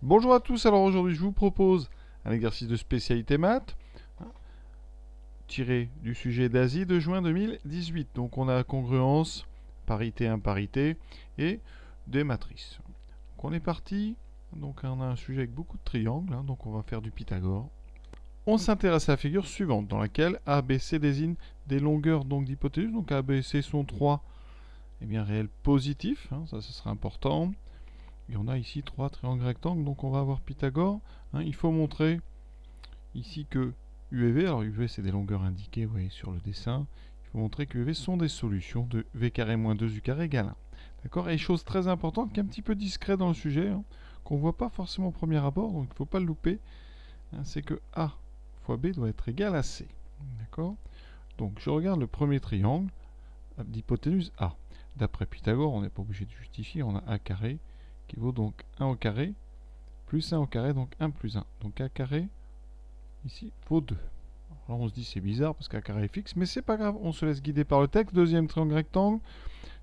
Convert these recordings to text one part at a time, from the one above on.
Bonjour à tous, alors aujourd'hui je vous propose un exercice de spécialité maths tiré du sujet d'Asie de juin 2018. Donc on a congruence, parité, imparité et des matrices. Donc on est parti, donc on a un sujet avec beaucoup de triangles, donc on va faire du Pythagore. On s'intéresse à la figure suivante dans laquelle A, B, C désignent des longueurs d'hypoténuse. Donc A, B, C sont trois réels positifs, ça sera important. Et on a ici trois triangles rectangles, donc on va avoir Pythagore. Il faut montrer ici que U et V, alors UV c'est des longueurs indiquées, vous voyez sur le dessin, il faut montrer que UV sont des solutions de V carré moins 2U carré égale 1. D'accord. Et chose très importante, qui est un petit peu discret dans le sujet, qu'on ne voit pas forcément au premier abord, donc il ne faut pas le louper, c'est que A fois B doit être égal à C. D'accord. Donc je regarde le premier triangle d'hypoténuse A. D'après Pythagore, on n'est pas obligé de justifier, on a A carré qui vaut donc 1 au carré plus 1 au carré, donc 1 plus 1. Donc A carré, ici, vaut 2. Alors on se dit c'est bizarre parce qu'A carré est fixe, mais c'est pas grave, on se laisse guider par le texte. Deuxième triangle rectangle,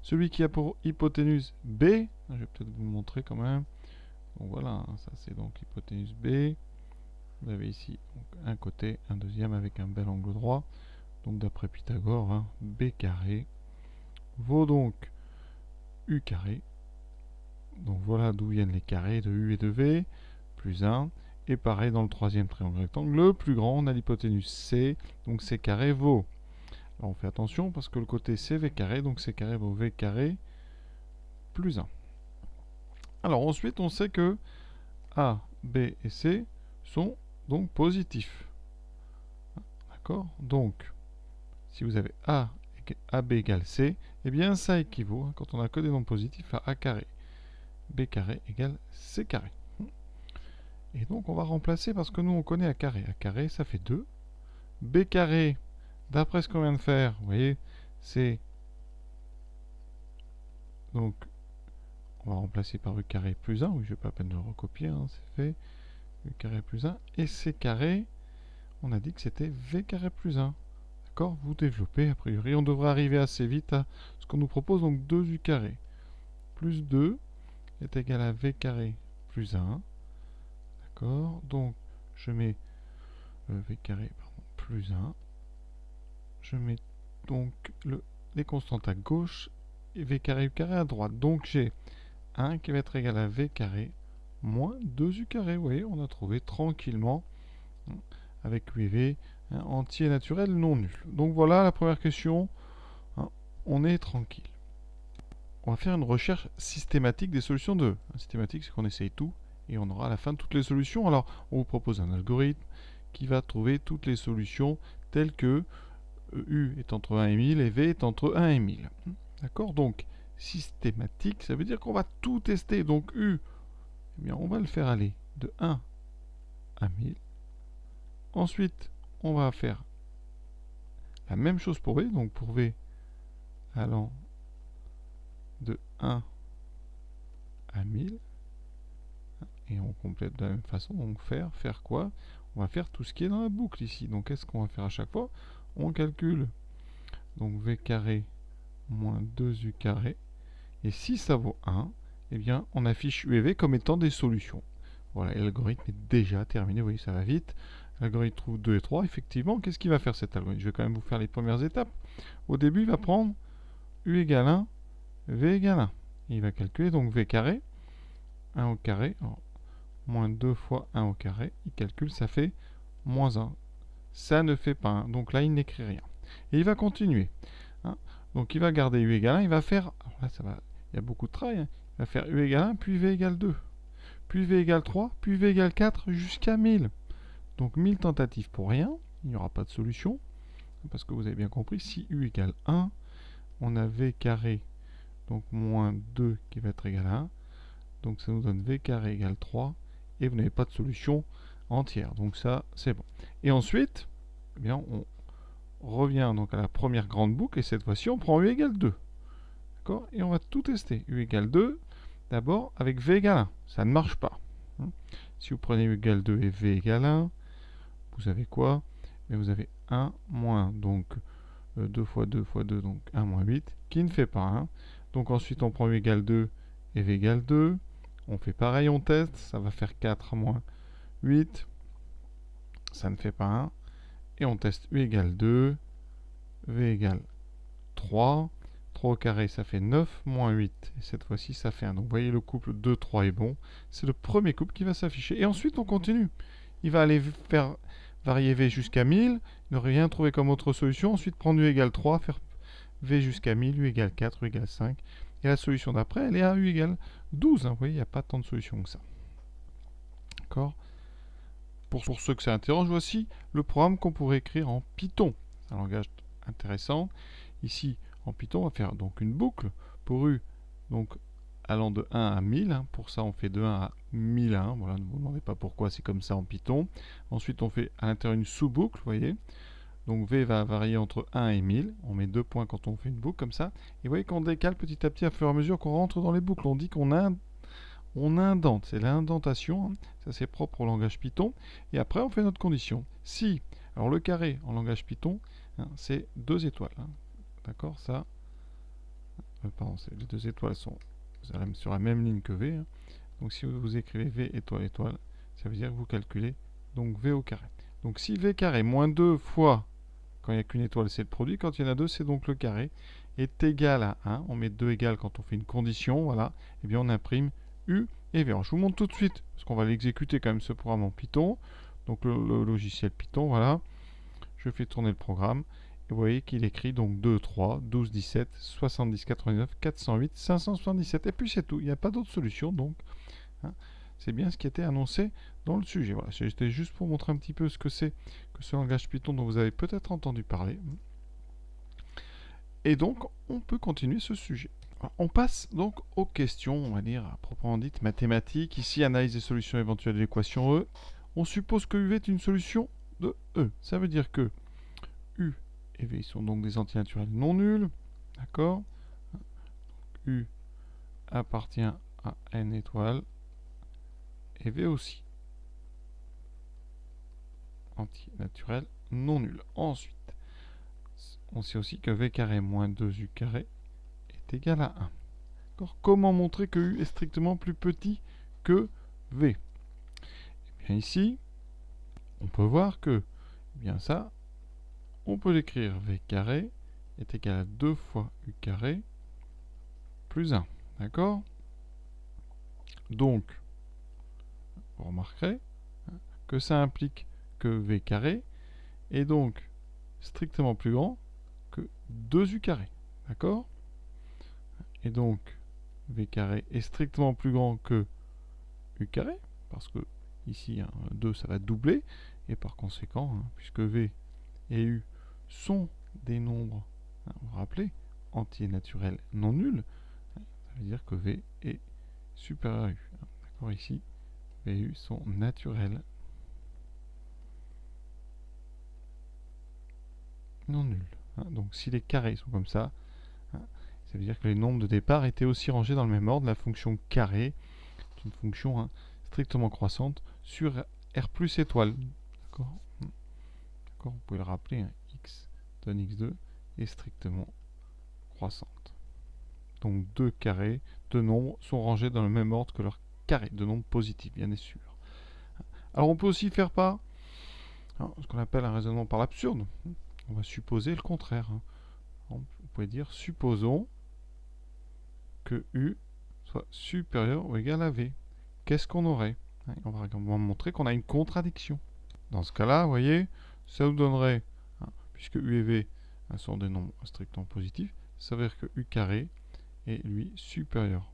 celui qui a pour hypoténuse B, je vais peut-être vous le montrer quand même. Donc voilà, ça c'est donc hypoténuse B. Vous avez ici donc, un côté, un deuxième avec un bel angle droit. Donc d'après Pythagore, B carré vaut donc U carré. Donc voilà d'où viennent les carrés de U et de V, plus 1. Et pareil dans le troisième triangle rectangle, le plus grand, on a l'hypoténuse C, donc C carré vaut. Alors on fait attention parce que le côté c'est V carré, donc C carré vaut V carré plus 1. Alors ensuite on sait que A, B et C sont donc positifs. D'accord. Donc si vous avez AB égale C, eh bien ça équivaut, quand on a que des nombres positifs, à A carré. B carré égale C carré. Et donc on va remplacer parce que nous on connaît A carré. A carré ça fait 2. B carré, d'après ce qu'on vient de faire, vous voyez, c'est... Donc on va remplacer par U carré plus 1. Oui, je ne vais pas à peine le recopier, c'est fait. U carré plus 1. Et C carré, on a dit que c'était V carré plus 1. D'accord. Vous développez, a priori. On devrait arriver assez vite à ce qu'on nous propose, donc 2U carré plus 2 est égal à V carré plus 1. D'accord. Donc je mets V carré plus 1. Je mets donc les constantes à gauche et V carré U carré à droite. Donc j'ai 1 qui va être égal à V carré moins 2U carré. Vous voyez, on a trouvé tranquillement, avec U et V, entier naturel non nul. Donc voilà la première question. On est tranquille. On va faire une recherche systématique des solutions de E. Systématique, c'est qu'on essaye tout et on aura à la fin toutes les solutions. Alors, on vous propose un algorithme qui va trouver toutes les solutions telles que U est entre 1 et 1000 et V est entre 1 et 1000. D'accord. Donc, systématique, ça veut dire qu'on va tout tester. Donc, U, eh bien, on va le faire aller de 1 à 1000. Ensuite, on va faire la même chose pour V. Donc, pour V allant de 1 à 1000. Et on complète de la même façon. Donc, faire quoi? On va faire tout ce qui est dans la boucle ici. Donc, qu'est-ce qu'on va faire à chaque fois? On calcule donc V carré moins 2U carré. Et si ça vaut 1, eh bien, on affiche U et V comme étant des solutions. Voilà, et l'algorithme est déjà terminé. Vous voyez, ça va vite. L'algorithme trouve 2 et 3. Effectivement, qu'est-ce qu'il va faire cet algorithme? Je vais quand même vous faire les premières étapes. Au début, il va prendre U égale 1, V égale 1. Et il va calculer donc V carré, 1 au carré, alors, moins 2 fois 1 au carré. Il calcule, ça fait moins 1. Ça ne fait pas 1. Donc là, il n'écrit rien. Et il va continuer. Donc il va garder U égale 1. Il va faire... Alors là, il y a beaucoup de travail. Il va faire U égale 1, puis V égale 2. Puis V égale 3, puis V égale 4, jusqu'à 1000. Donc 1000 tentatives pour rien. Il n'y aura pas de solution. Parce que vous avez bien compris, si U égale 1, on a V carré, donc moins 2 qui va être égal à 1. Donc ça nous donne V carré égale 3. Et vous n'avez pas de solution entière. Donc ça, c'est bon. Et ensuite, eh bien, on revient donc à la première grande boucle. Et cette fois-ci, on prend U égale 2. D'accord. Et on va tout tester. U égale 2, d'abord avec V égale 1. Ça ne marche pas. Si vous prenez U égale 2 et V égale 1, vous avez quoi? Mais vous avez 1 moins, donc 2 fois 2 fois 2, donc 1 moins 8, qui ne fait pas 1. Donc ensuite, on prend U égale 2 et V égale 2. On fait pareil, on teste. Ça va faire 4 moins 8. Ça ne fait pas 1. Et on teste U égale 2. V égale 3. 3 au carré, ça fait 9 moins 8. Et cette fois-ci, ça fait 1. Donc vous voyez, le couple 2, 3 est bon. C'est le premier couple qui va s'afficher. Et ensuite, on continue. Il va aller faire varier V jusqu'à 1000. Il n'aurait rien trouvé comme autre solution. Ensuite, prendre U égale 3, faire V jusqu'à 1000, U égale 4, U égale 5. Et la solution d'après, elle est à U égale 12. Vous voyez, il n'y a pas tant de solutions que ça. D'accord ? Pour ceux que ça interroge, voici le programme qu'on pourrait écrire en Python. C'est un langage intéressant. Ici, en Python, on va faire donc une boucle pour U, donc allant de 1 à 1000. Pour ça, on fait de 1 à 1001. Voilà, ne vous demandez pas pourquoi c'est comme ça en Python. Ensuite, on fait à l'intérieur une sous-boucle, vous voyez. Donc V va varier entre 1 et 1000. On met 2 points quand on fait une boucle comme ça. Et vous voyez qu'on décale petit à petit à fur et à mesure qu'on rentre dans les boucles. On dit qu'on indente. C'est l'indentation. Ça, c'est propre au langage Python. Et après, on fait notre condition. Si, alors le carré en langage Python, c'est 2 étoiles. D'accord, ça. Pardon, les 2 étoiles sont sur la même ligne que V. Donc si vous écrivez V étoile étoile, ça veut dire que vous calculez donc V au carré. Donc si V carré moins 2 fois, quand il n'y a qu'une étoile, c'est le produit. Quand il y en a 2, c'est donc le carré, est égal à 1. On met 2 égales quand on fait une condition. Voilà. Et bien on imprime U et V. Alors, je vous montre tout de suite, parce qu'on va l'exécuter quand même ce programme en Python. Donc le logiciel Python, voilà. Je fais tourner le programme. Et vous voyez qu'il écrit donc 2, 3, 12, 17, 70, 89, 408, 577. Et puis c'est tout. Il n'y a pas d'autre solution. Donc, c'est bien ce qui était annoncé dans le sujet. Voilà, c'était juste pour montrer un petit peu ce que c'est que ce langage Python dont vous avez peut-être entendu parler. Et donc, on peut continuer ce sujet. Alors, on passe donc aux questions, on va dire, à proprement dites, mathématiques. Ici, analyse des solutions éventuelles de l'équation E. On suppose que U est une solution de E. Ça veut dire que U et V sont donc des antinaturels non nuls. D'accord ? U appartient à n étoiles. Et V aussi. Antinaturel non nul. Ensuite, on sait aussi que V carré moins 2U carré est égal à 1. Comment montrer que U est strictement plus petit que V? Eh bien ici, on peut voir que bien ça, on peut l'écrire V carré est égal à 2 fois U carré plus 1. D'accord? Donc, vous remarquerez que ça implique que V carré est donc strictement plus grand que 2U carré. D'accord? Et donc, V carré est strictement plus grand que U carré, parce que ici, 2, ça va doubler, et par conséquent, puisque V et U sont des nombres, vous vous rappelez, entiers naturels non nuls, ça veut dire que V est supérieur à U. D'accord, ici, V et U sont naturels non nuls. Donc si les carrés sont comme ça veut dire que les nombres de départ étaient aussi rangés dans le même ordre. La fonction carré est une fonction strictement croissante sur R plus étoile. D'accord, vous pouvez le rappeler, x donne x2 est strictement croissante. Donc deux carrés de nombres sont rangés dans le même ordre que leur carré de nombres positifs, bien sûr. Alors on peut aussi faire par ce qu'on appelle un raisonnement par l'absurde. On va supposer le contraire. Vous pouvez dire supposons que U soit supérieur ou égal à V. Qu'est-ce qu'on aurait? On va montrer qu'on a une contradiction. Dans ce cas-là, vous voyez, ça nous donnerait, puisque U et V sont des nombres strictement positifs, ça veut dire que U carré est, lui, supérieur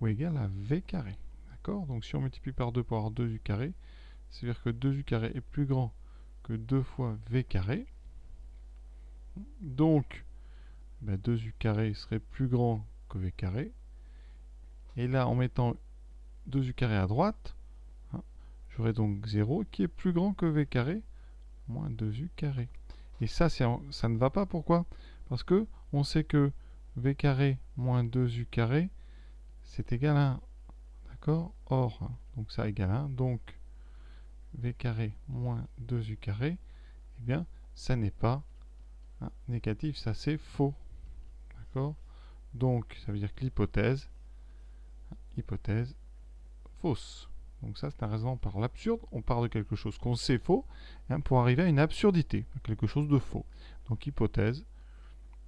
ou égal à V carré. D'accord? Donc si on multiplie par 2 pour avoir 2U carré, ça veut dire que 2U carré est plus grand que 2 fois V carré. Donc, 2U carré serait plus grand que V carré. Et là, en mettant 2U carré à droite, j'aurai donc 0 qui est plus grand que V carré moins 2U carré. Et ça, ça ne va pas. Pourquoi? Parce que on sait que V carré moins 2U carré, c'est égal à 1. D'accord? Or, donc ça égale 1. Donc, V carré moins 2U carré, eh bien, ça n'est pas négatif, ça c'est faux. D'accord? Donc, ça veut dire que l'hypothèse fausse. Donc ça, c'est un raisonnement par l'absurde. On part de quelque chose qu'on sait faux pour arriver à une absurdité, quelque chose de faux. Donc hypothèse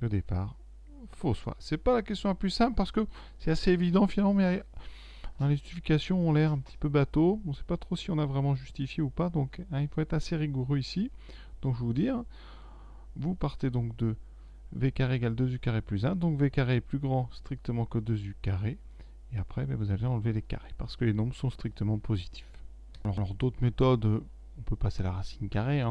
de départ fausse. Voilà. C'est pas la question la plus simple parce que c'est assez évident finalement, mais dans les justifications, on l'air un petit peu bateau. On ne sait pas trop si on a vraiment justifié ou pas. Donc il faut être assez rigoureux ici. Donc je vais vous dire, vous partez donc de v carré égale 2u carré plus 1. Donc v carré est plus grand strictement que 2u carré. Et après, vous allez enlever les carrés parce que les nombres sont strictement positifs. Alors d'autres méthodes, on peut passer à la racine carrée.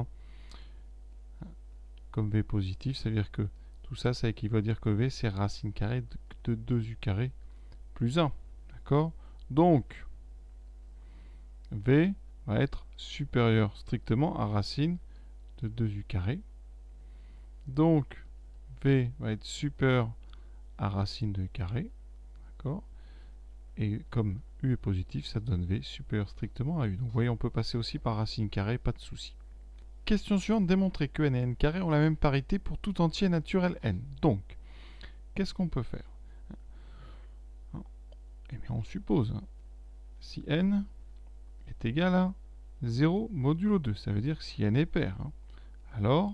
Comme v positif, ça veut dire que tout ça, ça équivaut à dire que v, c'est racine carrée de 2u carré plus 1. D'accord? Donc, v va être supérieur strictement à racine de 2u carré. Donc, v va être supérieur à racine de u carré. D'accord? Et comme u est positif, ça donne v supérieur strictement à u. Donc, vous voyez, on peut passer aussi par racine carrée, pas de souci. Question suivante, démontrer que n et n carré ont la même parité pour tout entier naturel n. Donc, qu'est-ce qu'on peut faire? Eh bien, on suppose, si n est égal à 0 modulo 2, ça veut dire que si n est pair, alors,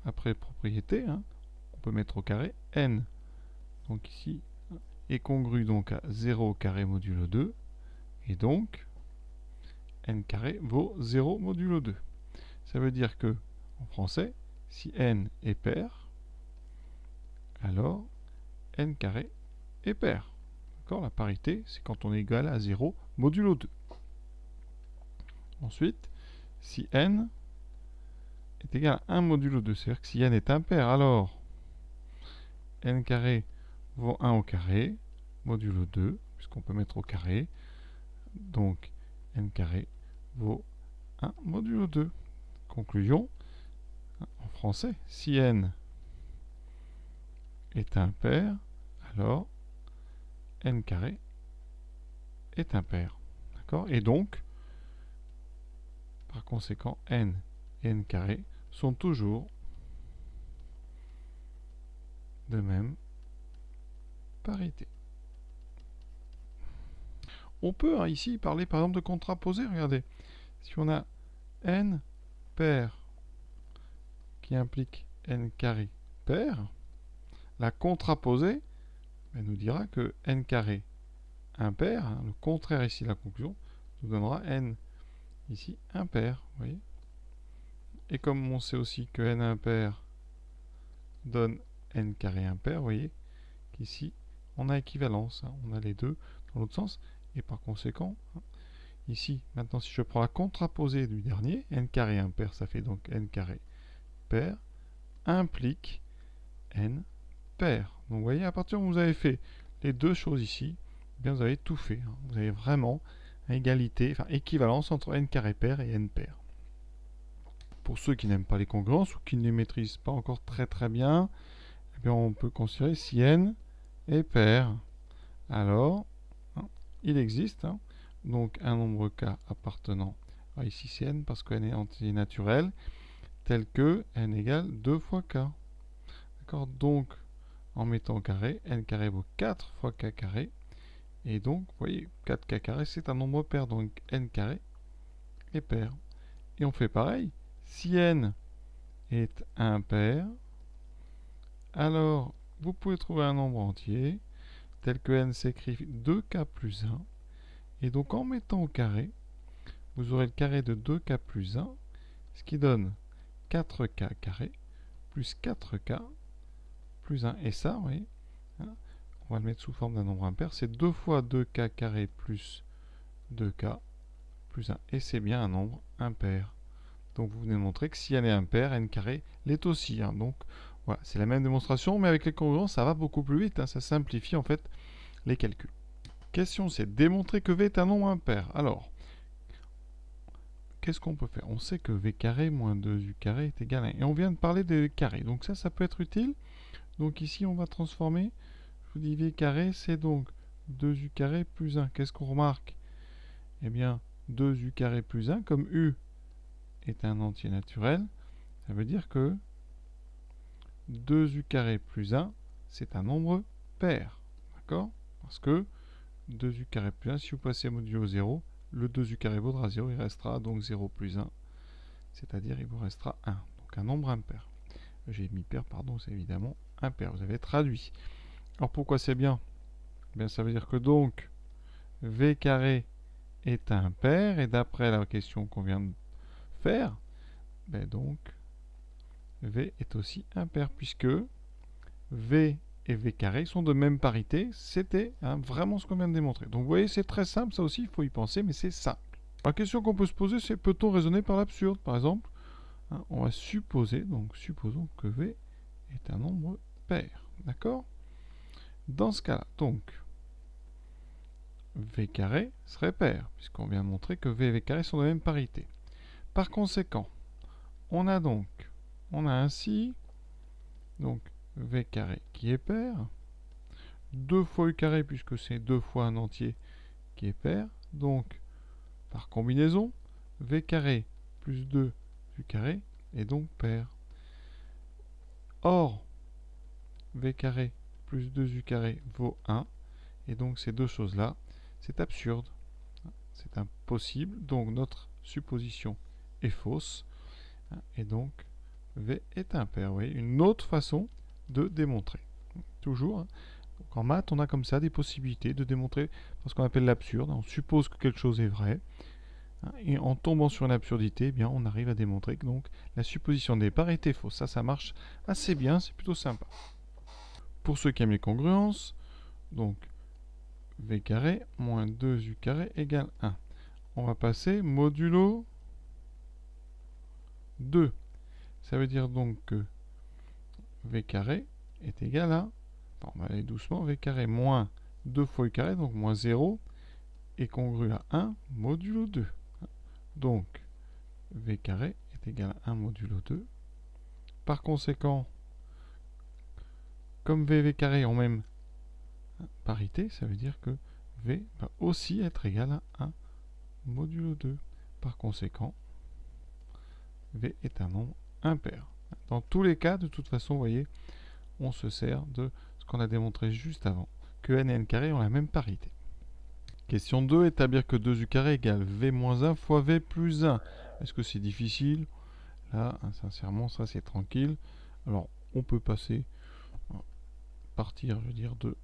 après propriété, on peut mettre au carré n. Donc ici, est congru donc à 0 carré modulo 2, et donc, n carré vaut 0 modulo 2. Ça veut dire que, en français, si n est pair, alors n carré est pair. D'accord? La parité, c'est quand on est égal à 0 modulo 2. Ensuite, si n est égal à 1 modulo 2, c'est-à-dire que si n est impair, alors n carré vaut 1 au carré, modulo 2, puisqu'on peut mettre au carré. Donc, n carré vaut 1 modulo 2. Conclusion, en français, si n est impair, alors n carré est impair. D'accord? Et donc, par conséquent, n et n carré sont toujours de même parité. On peut ici parler par exemple de contraposé. Regardez, si on a n pair qui implique n carré pair, la contraposée nous dira que n carré impair, le contraire ici de la conclusion, nous donnera n ici impair. Vous voyez? Et comme on sait aussi que n impair donne n carré impair, vous voyez qu'ici on a équivalence, on a les deux dans l'autre sens, et par conséquent, ici, maintenant si je prends la contraposée du dernier, n carré impair, ça fait donc n carré pair, implique n pair. Donc vous voyez, à partir où vous avez fait les deux choses ici, eh bien vous avez tout fait. Vous avez vraiment égalité, enfin équivalence entre n carré pair et n pair. Pour ceux qui n'aiment pas les congruences ou qui ne les maîtrisent pas encore très bien, eh bien on peut considérer si n est pair, alors il existe donc un nombre k appartenant, ici c'est n parce que n est entier naturel, tel que n égale 2 fois k. D'accord? Donc en mettant au carré, n carré vaut 4 fois k carré, et donc vous voyez 4k carré c'est un nombre pair, donc n carré est pair. Et on fait pareil, si n est impair, alors vous pouvez trouver un nombre entier tel que n s'écrit 2k plus 1, et donc en mettant au carré, vous aurez le carré de 2k plus 1, ce qui donne 4k carré plus 4k plus 1. Et ça, vous voyez, on va le mettre sous forme d'un nombre impair, c'est 2 fois 2k carré plus 2k plus 1. Et c'est bien un nombre impair. Donc vous venez de montrer que si n est impair, n carré l'est aussi. Donc voilà, c'est la même démonstration, mais avec les congruences, ça va beaucoup plus vite. Ça simplifie en fait les calculs. Question, c'est démontrer que v est un nombre impair. Alors, qu'est-ce qu'on peut faire? On sait que v carré moins 2u carré est égal à 1. Et on vient de parler des carrés. Donc ça peut être utile. Donc ici, on va transformer. Je vous dis v carré, c'est donc 2u carré plus 1. Qu'est-ce qu'on remarque? Eh bien, 2u carré plus 1, comme u est un entier naturel, ça veut dire que 2u carré plus 1, c'est un nombre pair. D'accord? Parce que 2u carré plus 1. Si vous passez modulo 0, le 2u carré vaudra 0, il restera donc 0 plus 1, c'est-à-dire il vous restera 1, donc un nombre impair. J'ai mis pair, pardon, c'est évidemment impair, vous avez traduit. Alors pourquoi c'est bien? Eh bien, ça veut dire que donc v carré est impair, et d'après la question qu'on vient de faire, ben donc v est aussi impair, puisque v et v carré sont de même parité. C'était vraiment ce qu'on vient de démontrer. Donc vous voyez, c'est très simple, ça aussi, il faut y penser, mais c'est simple. La question qu'on peut se poser, c'est peut-on raisonner par l'absurde? Par exemple, on va supposer, donc supposons que v est un nombre pair. D'accord? Dans ce cas-là, donc, v carré serait pair, puisqu'on vient de montrer que v et v carré sont de même parité. Par conséquent, on a ainsi, donc, v carré qui est pair, 2 fois u carré, puisque c'est 2 fois un entier qui est pair, donc, par combinaison, v carré plus 2 u carré est donc pair. Or, v carré plus 2u carré vaut 1, et donc ces deux choses-là, c'est absurde, c'est impossible, donc notre supposition est fausse, et donc v est impair. Vous voyez, une autre façon de démontrer. Toujours, donc en maths, on a comme ça des possibilités de démontrer ce qu'on appelle l'absurde. On suppose que quelque chose est vrai, et en tombant sur une absurdité, eh bien, on arrive à démontrer que donc, la supposition de départ était fausse. Ça marche assez bien, c'est plutôt sympa. Pour ceux qui aiment les congruences, donc v carré moins 2u carré égale 1. On va passer modulo 2. Ça veut dire donc que v carré est égal à, on va aller doucement, v carré moins 2 fois u carré, donc moins 0, est congru à 1 modulo 2. Donc, v carré est égal à 1 modulo 2. Par conséquent, comme v et v carré ont même parité, ça veut dire que v va aussi être égal à 1 modulo 2. Par conséquent, v est un nombre impair. Dans tous les cas, de toute façon, vous voyez, on se sert de ce qu'on a démontré juste avant, que n et n carré ont la même parité. Question 2, établir que 2u carré égale v moins 1 fois v plus 1. Est-ce que c'est difficile? Là, sincèrement, ça c'est tranquille. Alors, on peut partir, je veux dire, de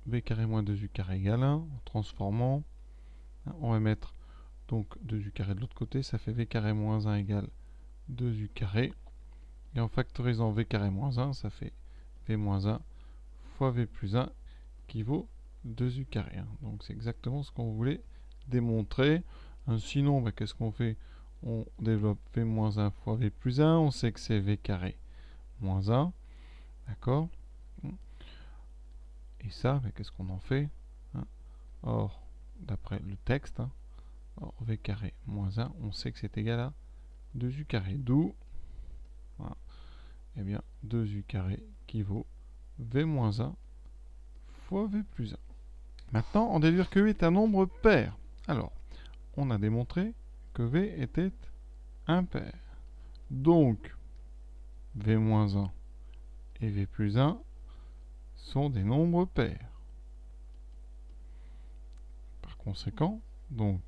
v carré moins 2u carré égale 1, en transformant. On va mettre donc 2u carré de l'autre côté, ça fait v carré moins 1 égale 2u carré. Et en factorisant v carré moins 1, ça fait v moins 1 fois v plus 1 qui vaut 2u carré. Donc c'est exactement ce qu'on voulait démontrer. Sinon, qu'est-ce qu'on fait? On développe v moins 1 fois v plus 1. On sait que c'est v carré moins 1. D'accord? Et ça, qu'est-ce qu'on en fait? Or, d'après le texte, or, v carré moins 1, on sait que c'est égal à 2u carré. D'où, eh bien, 2u carré qui vaut v moins 1 fois v plus 1. Maintenant, on déduire que v est un nombre pair. Alors, on a démontré que v était impair. Donc, v moins 1 et v plus 1 sont des nombres pairs. Par conséquent, donc,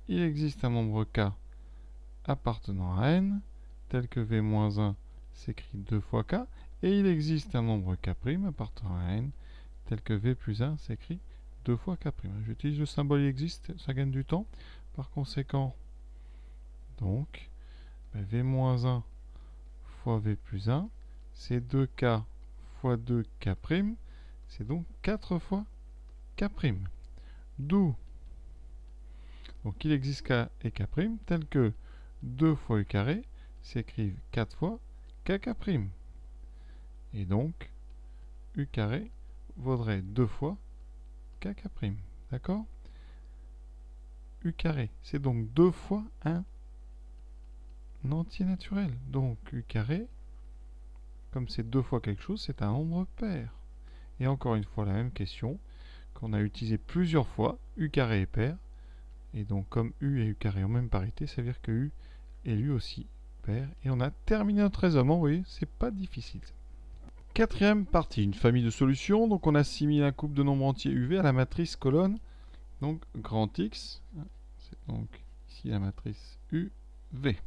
il existe un nombre k appartenant à n, tel que v moins 1 s'écrit 2 fois k, et il existe un nombre k' appartenant à n, tel que v plus 1 s'écrit 2 fois k'. J'utilise le symbole il existe, ça gagne du temps. Par conséquent, donc, v moins 1 fois v plus 1, c'est 2k fois 2k', c'est donc 4 fois k'. D'où, donc il existe k et k', tel que 2 fois u carré s'écrivent 4 fois k'. Et donc, u carré vaudrait 2 fois k'. D'accord? U carré, c'est donc 2 fois un entier naturel. Donc u carré, comme c'est 2 fois quelque chose, c'est un nombre pair. Et encore une fois, la même question qu'on a utilisée plusieurs fois. U carré est pair. Et donc, comme u et u carré ont même parité, ça veut dire que u est lui aussi pair. Et on a terminé notre raisonnement. Vous voyez, c'est pas difficile. Quatrième partie, une famille de solutions. Donc on assimile un couple de nombres entiers UV à la matrice colonne, donc grand X. C'est donc ici la matrice UV.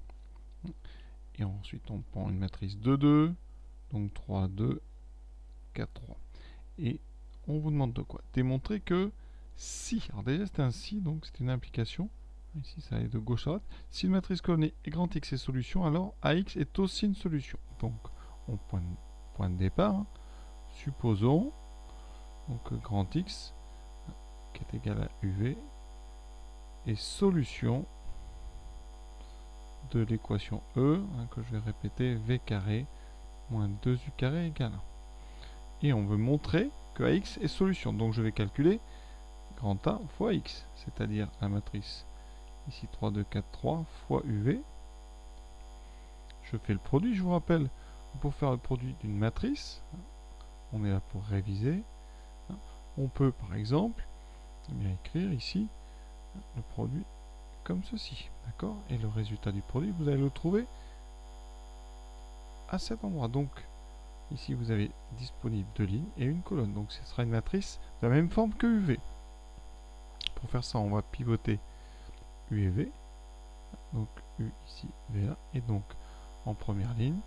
Et ensuite on prend une matrice 2, 2, donc 3, 2, 4, 3. Et on vous demande de quoi? Démontrer que si, alors déjà c'est un si, donc c'est une implication. Ici ça allait de gauche à droite. Si une matrice colonne est grand X est solution, alors AX est aussi une solution. Donc on point de départ. Hein. Supposons donc grand X qui est égal à UV est solution de l'équation E, hein, que je vais répéter, V carré moins 2U carré égale 1. Et on veut montrer que AX est solution. Donc je vais calculer grand A fois X, c'est-à-dire la matrice ici 3, 2, 4, 3 fois UV. Je fais le produit, je vous rappelle, pour faire le produit d'une matrice, on est là pour réviser. On peut par exemple bien écrire ici le produit comme ceci, d'accord? Et le résultat du produit, vous allez le trouver à cet endroit. Donc ici vous avez disponible 2 lignes et une colonne. Donc ce sera une matrice de la même forme que UV. Pour faire ça, on va pivoter U et V. Donc U ici, V là. Et donc en première ligne,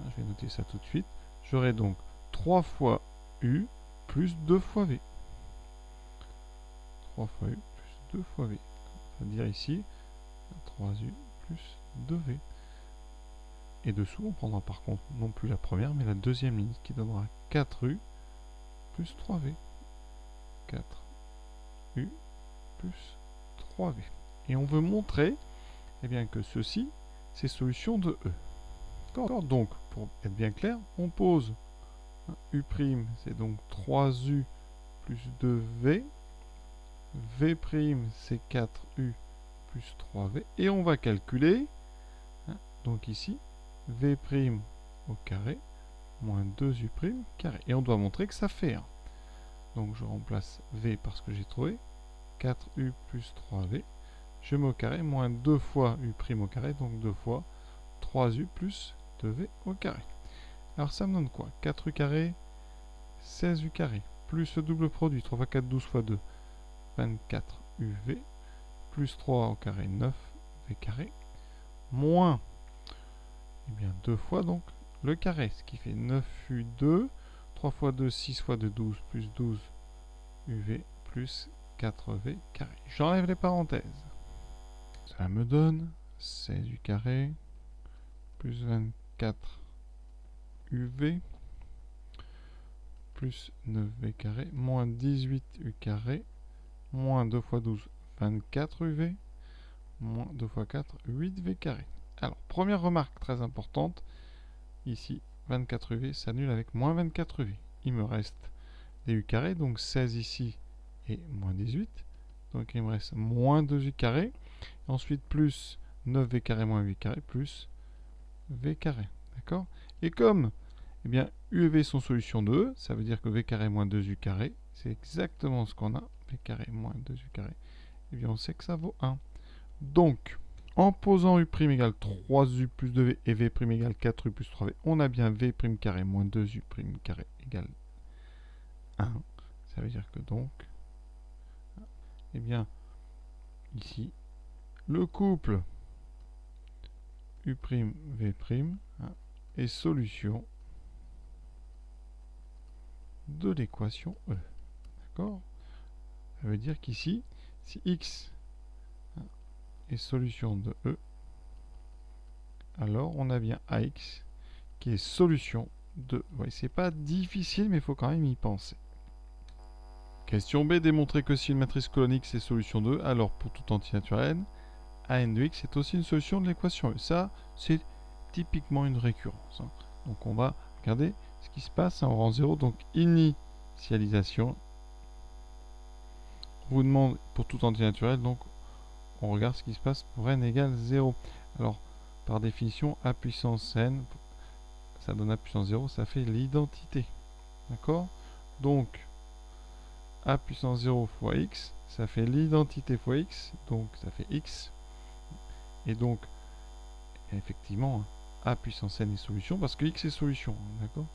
je vais noter ça tout de suite, j'aurai donc 3 fois U plus 2 fois V. 3 fois U plus 2 fois V. C'est-à-dire ici 3U plus 2V. Et dessous, on prendra par contre non plus la première, mais la deuxième ligne qui donnera 4U plus 3V. 4U plus 3V. Et on veut montrer eh bien, que ceci, c'est solution de E. D'accord. Donc, pour être bien clair, on pose U', c'est donc 3U plus 2V. V', c'est 4U plus 3V. Et on va calculer, donc ici, V' au carré moins 2U' carré. Et on doit montrer que ça fait 1. Donc je remplace V parce que j'ai trouvé 4U plus 3V. Je mets au carré moins 2 fois U' au carré, donc 2 fois 3U plus 2V au carré. Alors ça me donne quoi? 4U carré, 16U carré, plus le double produit, 3 fois 4, 12 fois 2, 24 UV, plus 3 au carré, 9V carré, moins, eh bien 2 fois donc le carré, ce qui fait 9U2, 3 fois 2, 6 fois 2, 12, plus 12 UV, plus 4V carré. J'enlève les parenthèses. Ça me donne 16U carré, plus 24 UV, plus 9V carré, moins 18U carré, moins 2 fois 12, 24 UV, moins 2 fois 4, 8V carré. Alors, première remarque très importante, ici, 24 UV s'annule avec moins 24 UV. Il me reste des U carrés, donc 16 ici et moins 18. Donc il me reste moins 2U carré. Ensuite, plus 9V carré moins V carré, plus V carré. D'accord? Et comme eh bien, U et V sont solutions de E, ça veut dire que V carré moins 2U carré, c'est exactement ce qu'on a. V carré moins 2U carré. Eh bien, on sait que ça vaut 1. Donc, en posant U' égale 3U plus 2V et V' égale 4U plus 3V, on a bien V' carré moins 2U' carré égale 1. Ça veut dire que donc, eh bien, ici, le couple U', V' est solution de l'équation E. D'accord? Ça veut dire qu'ici, si X est solution de E, alors on a bien AX qui est solution de... Ouais, c'est pas difficile, mais il faut quand même y penser. Question B, démontrer que si une matrice colonne X est solution de E, alors pour tout entier naturel n, AN de X est aussi une solution de l'équation E. Ça, c'est typiquement une récurrence. Hein. Donc on va regarder ce qui se passe en rang 0. Donc initialisation. On vous demande pour tout entier naturel, donc on regarde ce qui se passe pour n égale 0. Alors, par définition, a puissance n, ça donne a puissance 0, ça fait l'identité. D'accord? Donc, a puissance 0 fois x, ça fait l'identité fois x, donc ça fait x. Et donc, effectivement, a puissance n est solution, parce que x est solution. D'accord?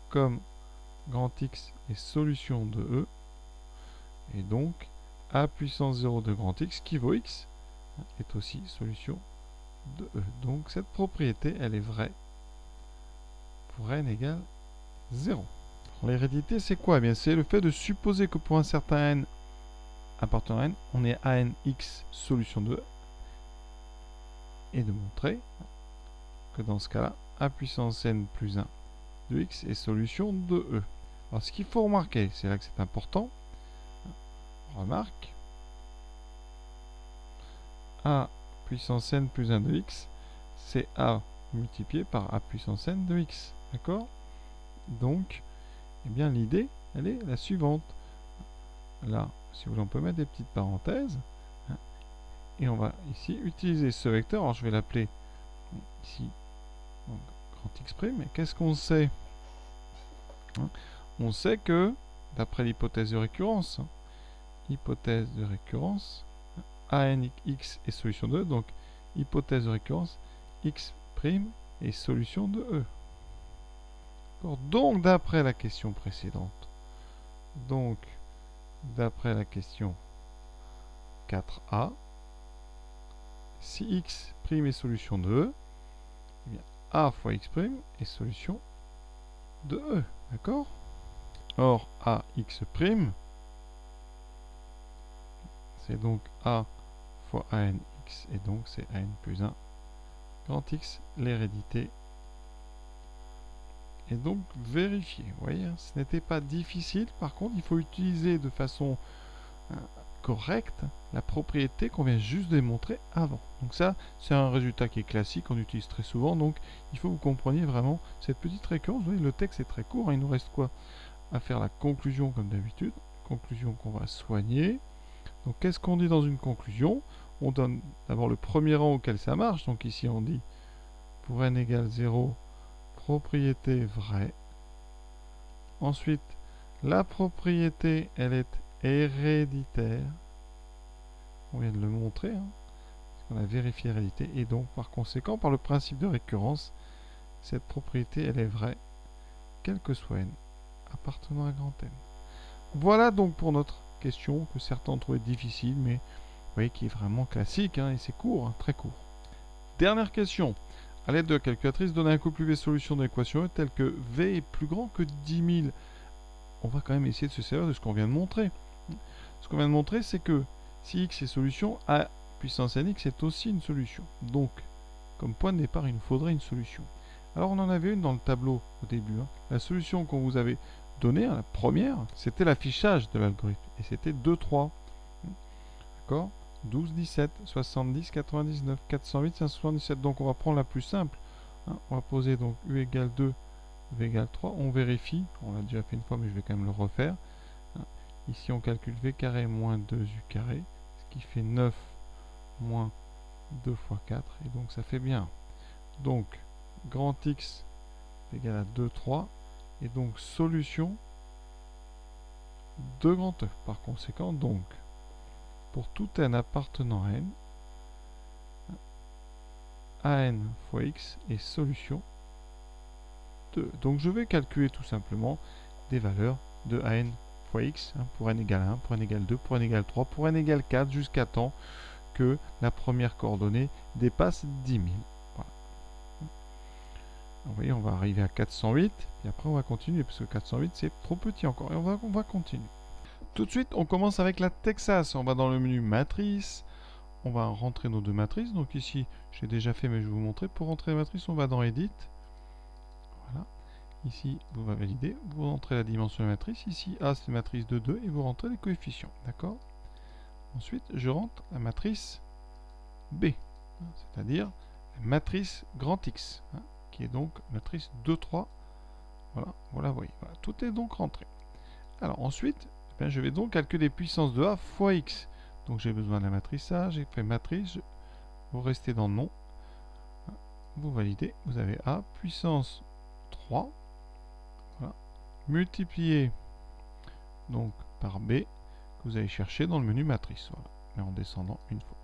comme grand X est solution de E, et donc A puissance 0 de grand X qui vaut X est aussi solution de E. Donc cette propriété, elle est vraie pour n égale 0. L'hérédité, c'est quoi? Eh bien, c'est le fait de supposer que pour un certain n appartenant à n, on est à n x solution de E, et de montrer que dans ce cas-là, a puissance n plus 1 de x est solution de E. Alors, ce qu'il faut remarquer, c'est là que c'est important, remarque, a puissance n plus 1 de x, c'est a multiplié par a puissance n de x. D'accord? Donc, eh bien, l'idée, elle est la suivante. Là, si vous voulez, on peut mettre des petites parenthèses. Et on va ici utiliser ce vecteur. Alors, je vais l'appeler ici donc, grand X'. Et qu'est-ce qu'on sait? On sait que, d'après l'hypothèse de récurrence, ANX est solution de E. Donc, hypothèse de récurrence, X' est solution de E. Donc, d'après la question précédente, d'après la question 4a, si x' est solution de E, eh bien a fois x' est solution de E. D'accord? Or, ax', c'est donc a fois anx, et donc c'est an plus 1 grand X, l'hérédité est donc vérifiée. Vous voyez, hein, ce n'était pas difficile. Par contre, il faut utiliser de façon correcte la propriété qu'on vient juste démontrer avant. Donc ça, c'est un résultat qui est classique, on utilise très souvent. Donc, il faut que vous compreniez vraiment cette petite récurrence. Vous voyez, le texte est très court. Hein, il nous reste quoi à faire? La conclusion, comme d'habitude. Conclusion qu'on va soigner. Donc, qu'est-ce qu'on dit dans une conclusion? On donne d'abord le premier rang auquel ça marche. Donc ici, on dit pour n égale 0, propriété vraie. Ensuite, la propriété, elle est héréditaire. On vient de le montrer, hein, parce qu'on a vérifié l'hérédité. Et donc, par conséquent, par le principe de récurrence, cette propriété, elle est vraie, quel que soit n, appartenant à grand N. Voilà donc pour notre question, que certains ont trouvé difficile, mais vous voyez qui est vraiment classique, hein, et c'est court, hein, très court. Dernière question. À l'aide de la calculatrice, donnez un couple UV solution de l'équation E telle que V est plus grand que 10 000. On va quand même essayer de se servir de ce qu'on vient de montrer. Ce qu'on vient de montrer, c'est que si x est solution, a puissance nx est aussi une solution. Donc, comme point de départ, il nous faudrait une solution. Alors, on en avait une dans le tableau au début. Hein. La solution qu'on vous avait donnée, hein, la première, c'était l'affichage de l'algorithme. Et c'était 2, 3. D'accord? 12, 17, 70, 99, 408, 577. Donc on va prendre la plus simple. Hein. On va poser donc U égale 2, V égale 3. On vérifie. On l'a déjà fait une fois, mais je vais quand même le refaire. Hein. Ici on calcule V carré moins 2U carré. Ce qui fait 9 moins 2 fois 4. Et donc ça fait bien. Donc grand X égale à 2, 3. Et donc solution de grand E. Par conséquent, donc pour tout n appartenant à n, an fois x est solution de E. Donc je vais calculer tout simplement des valeurs de an fois x, hein, pour n égale 1, pour n égale 2, pour n égale 3, pour n égale 4, jusqu'à temps que la première coordonnée dépasse 10 000. Voilà. Vous voyez, on va arriver à 408, et après on va continuer, parce que 408 c'est trop petit encore, et on va continuer. Tout de suite, on commence avec la Texas. On va dans le menu matrice. On va rentrer nos deux matrices. Donc ici, j'ai déjà fait, mais je vais vous montrer. Pour rentrer la matrice, on va dans Edit. Voilà. Ici, vous va valider. Vous rentrez la dimension de la matrice. Ici, A, c'est matrice de 2. Et vous rentrez les coefficients. D'accord? Ensuite, je rentre la matrice B. C'est-à-dire la matrice grand X. Hein, qui est donc matrice 2, 3. Voilà, voilà, vous voyez. Voilà, tout est donc rentré. Alors ensuite, bien, je vais donc calculer puissance de A fois X. Donc j'ai besoin de la matrice A, j'ai fait matrice, vous restez dans le nom, vous validez, vous avez A puissance 3, voilà, multiplié donc par B, que vous allez chercher dans le menu matrice, voilà, mais en descendant une fois.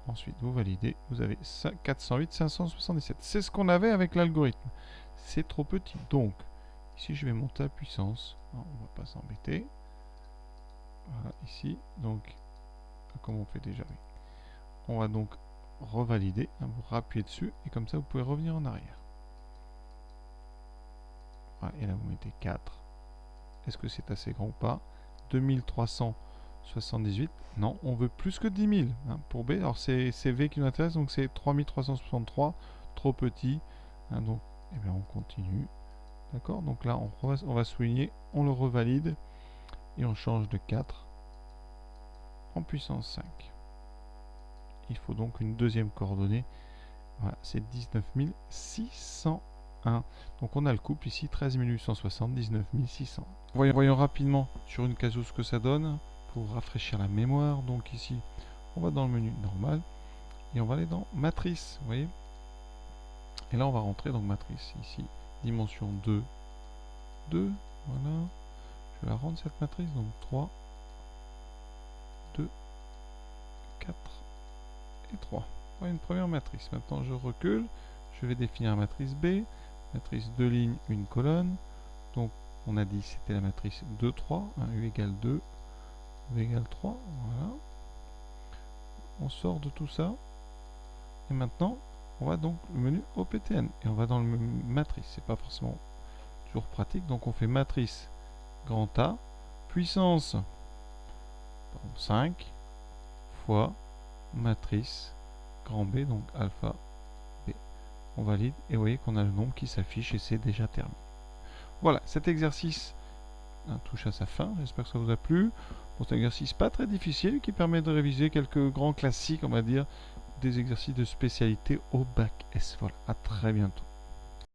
Ensuite, vous validez, vous avez 408, 577. C'est ce qu'on avait avec l'algorithme. C'est trop petit, donc Ici, je vais monter à puissance. Non, on va pas s'embêter. Voilà, ici. Donc, comme on fait déjà, oui. On va donc revalider. Vous rappuyez dessus et comme ça, vous pouvez revenir en arrière. Voilà, et là, vous mettez 4. Est-ce que c'est assez grand ou pas? 2378. Non, on veut plus que 10 000 hein, pour B. Alors, c'est V qui nous intéresse, donc c'est 3363. Trop petit. Hein, donc, eh bien, on continue. D'accord? Donc là, on va souligner, on le revalide et on change de 4 en puissance 5. Il faut donc une deuxième coordonnée. Voilà, c'est 19 601. Donc on a le couple ici, 13 860, 19 600. Voyons rapidement sur une Casio ce que ça donne pour rafraîchir la mémoire. Donc ici, on va dans le menu normal et on va aller dans matrice, vous voyez. Et là, on va rentrer dans matrice ici, dimension 2, 2, voilà. Je vais la rendre cette matrice, donc 3, 2, 4 et 3. Voilà une première matrice. Maintenant, je recule. Je vais définir la matrice B. Matrice 2 lignes, une colonne. Donc, on a dit c'était la matrice 2, 3. Hein, U égale 2, V égale 3. Voilà. On sort de tout ça. Et maintenant, on va donc le menu OPTN. Et on va dans le menu matrice. C'est pas forcément toujours pratique. Donc, on fait matrice grand A, puissance 5 fois matrice grand B, donc alpha B. On valide et vous voyez qu'on a le nombre qui s'affiche et c'est déjà terminé. Voilà, cet exercice touche à sa fin. J'espère que ça vous a plu. Bon, c'est un exercice pas très difficile qui permet de réviser quelques grands classiques, on va dire, des exercices de spécialité au bac S. Voilà, à très bientôt.